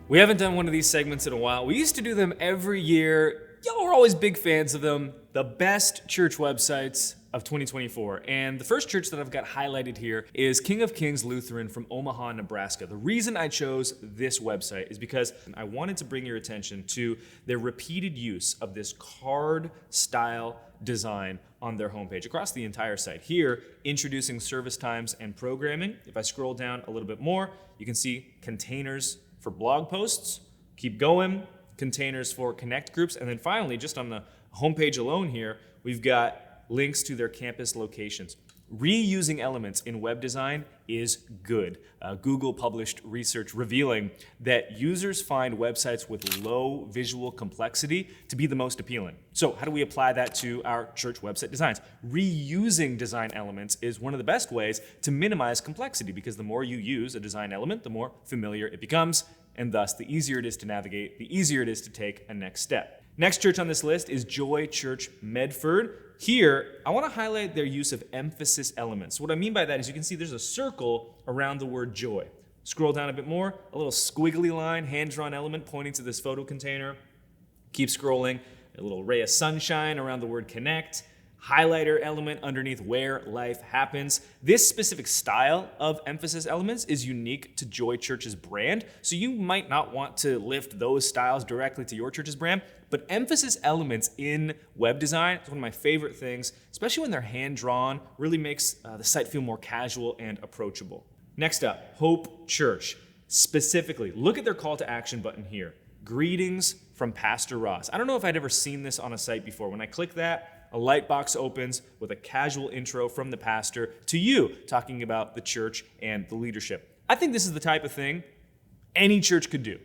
We haven't done one of these segments in a while. We used to do them every year. Y'all were always big fans of them. The best church websites of 2024. And the first church that I've got highlighted here is King of Kings Lutheran from Omaha, Nebraska. The reason I chose this website is because I wanted to bring your attention to their repeated use of this card style design on their homepage across the entire site. Here, introducing service times and programming. If I scroll down a little bit more, you can see containers for blog posts. Keep going, containers for connect groups. And then finally, just on the homepage alone here, we've got links to their campus locations. Reusing elements in web design is good. Google published research revealing that users find websites with low visual complexity to be the most appealing. So how do we apply that to our church website designs? Reusing design elements is one of the best ways to minimize complexity, because the more you use a design element, the more familiar it becomes, and thus the easier it is to navigate, the easier it is to take a next step. Next church on this list is Joy Church Medford. Here, I want to highlight their use of emphasis elements. What I mean by that is you can see there's a circle around the word joy. Scroll down a bit more, a little squiggly line, hand-drawn element pointing to this photo container. Keep scrolling, a little ray of sunshine around the word connect, highlighter element underneath where life happens. This specific style of emphasis elements is unique to Joy Church's brand, so you might not want to lift those styles directly to your church's brand, but emphasis elements in web design is one of my favorite things, especially when they're hand-drawn, really makes the site feel more casual and approachable. Next up, Hope Church. Specifically, look at their call to action button here. Greetings from Pastor Ross. I don't know if I'd ever seen this on a site before. When I click that, a light box opens with a casual intro from the pastor to you, talking about the church and the leadership. I think this is the type of thing any church could do.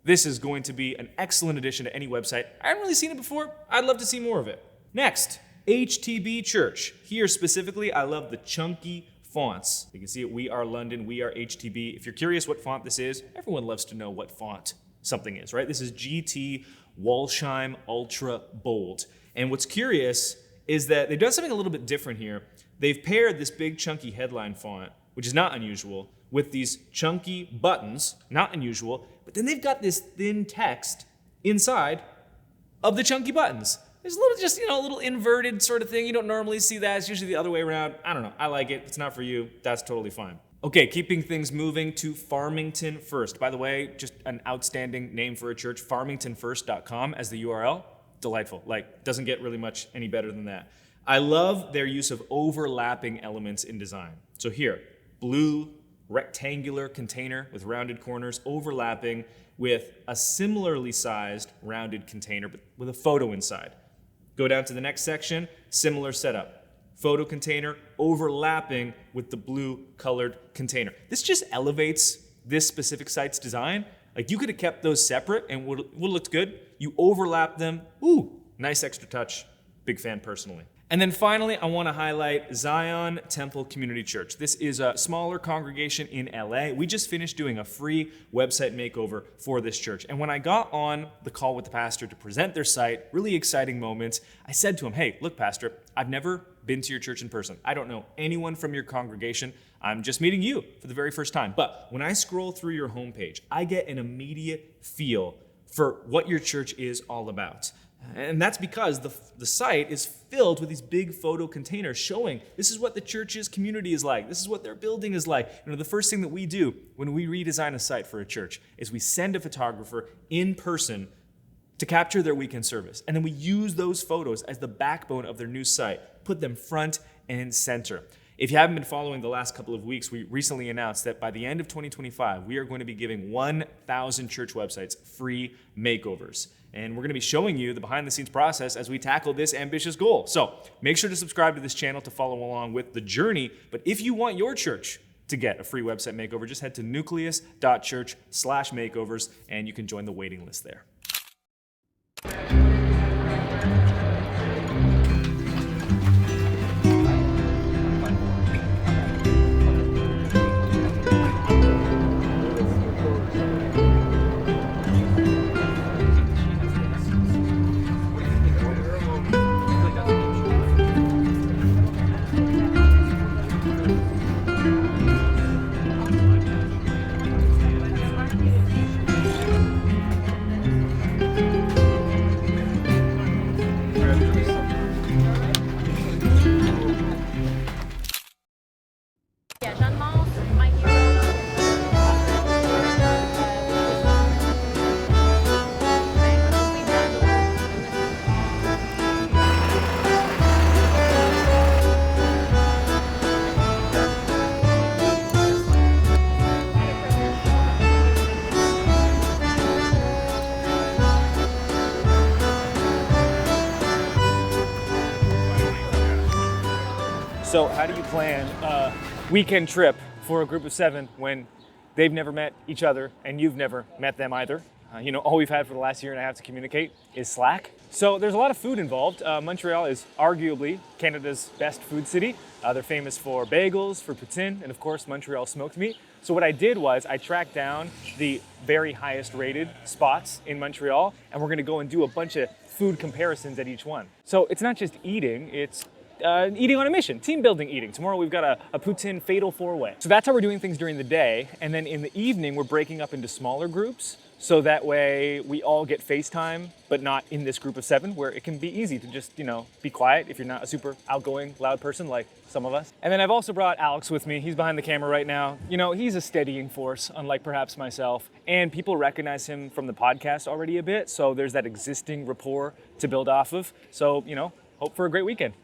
This is going to be an excellent addition to any website. I haven't really seen it before. I'd love to see more of it. Next, HTB Church. Here specifically, I love the chunky fonts. You can see it, We Are London, We Are HTB. If you're curious what font this is, everyone loves to know what font something is, right? This is GT Walsheim Ultra Bold. And what's curious is that they've done something a little bit different here. They've paired this big chunky headline font, which is not unusual, with these chunky buttons, not unusual, but then they've got this thin text inside of the chunky buttons. There's a little, just, a little inverted sort of thing. You don't normally see that. It's usually the other way around. I don't know. I like it. If it's not for you, that's totally fine. Okay, keeping things moving to Farmington First. By the way, just an outstanding name for a church, farmingtonfirst.com as the URL. Delightful. Doesn't get really much any better than that. I love their use of overlapping elements in design. So here, blue rectangular container with rounded corners overlapping with a similarly sized rounded container but with a photo inside. Go down to the next section, similar setup. Photo container overlapping with the blue colored container. This just elevates this specific site's design. You could have kept those separate and would have looked good. You overlap them. Ooh, nice extra touch. Big fan personally. And then finally, I want to highlight Zion Temple Community Church. This is a smaller congregation in LA. We just finished doing a free website makeover for this church. And when I got on the call with the pastor to present their site, really exciting moments, I said to him, hey, look, pastor, I've never been to your church in person. I don't know anyone from your congregation. I'm just meeting you for the very first time. But when I scroll through your homepage, I get an immediate feel for what your church is all about. And that's because the site is filled with these big photo containers showing this is what the church's community is like. This is what their building is like. The first thing that we do when we redesign a site for a church is we send a photographer in person to capture their weekend service. And then we use those photos as the backbone of their new site, put them front and center. If you haven't been following the last couple of weeks, we recently announced that by the end of 2025, we are going to be giving 1,000 church websites free makeovers. And we're going to be showing you the behind-the-scenes process as we tackle this ambitious goal. So make sure to subscribe to this channel to follow along with the journey. But if you want your church to get a free website makeover, just head to nucleus.church/makeovers, and you can join the waiting list there. So how do you plan a weekend trip for a group of 7 when they've never met each other and you've never met them either? All we've had for the last year and a half to communicate is Slack. So there's a lot of food involved. Montreal is arguably Canada's best food city. They're famous for bagels, for poutine, and of course Montreal smoked meat. So what I did was I tracked down the very highest rated spots in Montreal, and we're gonna go and do a bunch of food comparisons at each one. So it's not just eating, it's eating on a mission, team building eating. Tomorrow we've got a Poutine Fatal 4-way. So that's how we're doing things during the day. And then in the evening, we're breaking up into smaller groups. So that way we all get FaceTime, but not in this group of 7 where it can be easy to just, be quiet if you're not a super outgoing, loud person like some of us. And then I've also brought Alex with me. He's behind the camera right now. He's a steadying force, unlike perhaps myself. And people recognize him from the podcast already a bit. So there's that existing rapport to build off of. So, hope for a great weekend.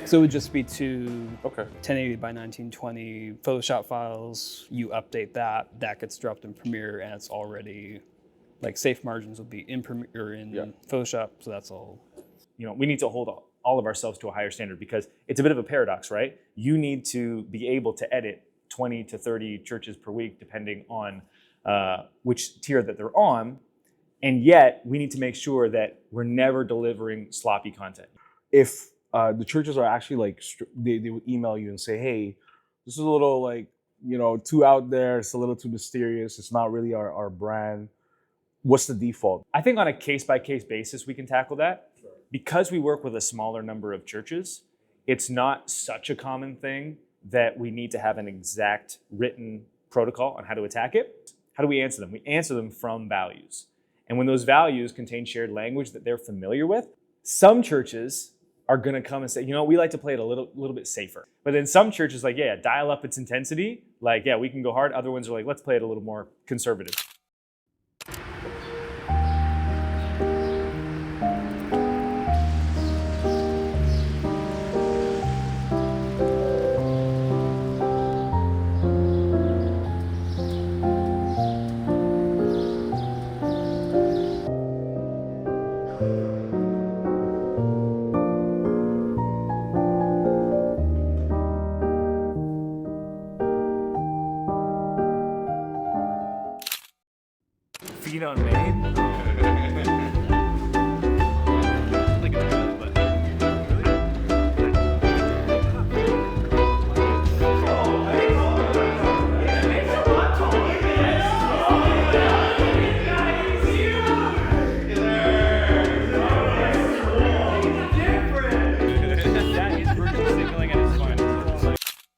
So it would just be two 1080 by 1920 Photoshop files. You update that gets dropped in Premiere, and it's already like safe margins will be in Premiere or in Photoshop. So that's all. We need to hold all of ourselves to a higher standard because it's a bit of a paradox, right? You need to be able to edit 20 to 30 churches per week, depending on which tier that they're on. And yet we need to make sure that we're never delivering sloppy content. If the churches are actually they would email you and say, hey, this is a little too out there. It's a little too mysterious. It's not really our brand. What's the default? I think on a case-by-case basis, we can tackle that. Sure. Because we work with a smaller number of churches, it's not such a common thing that we need to have an exact written protocol on how to attack it. How do we answer them? We answer them from values. And when those values contain shared language that they're familiar with, some churches are gonna come and say, we like to play it a little bit safer. But then some churches dial up its intensity. We can go hard. Other ones are let's play it a little more conservative. Feed on me.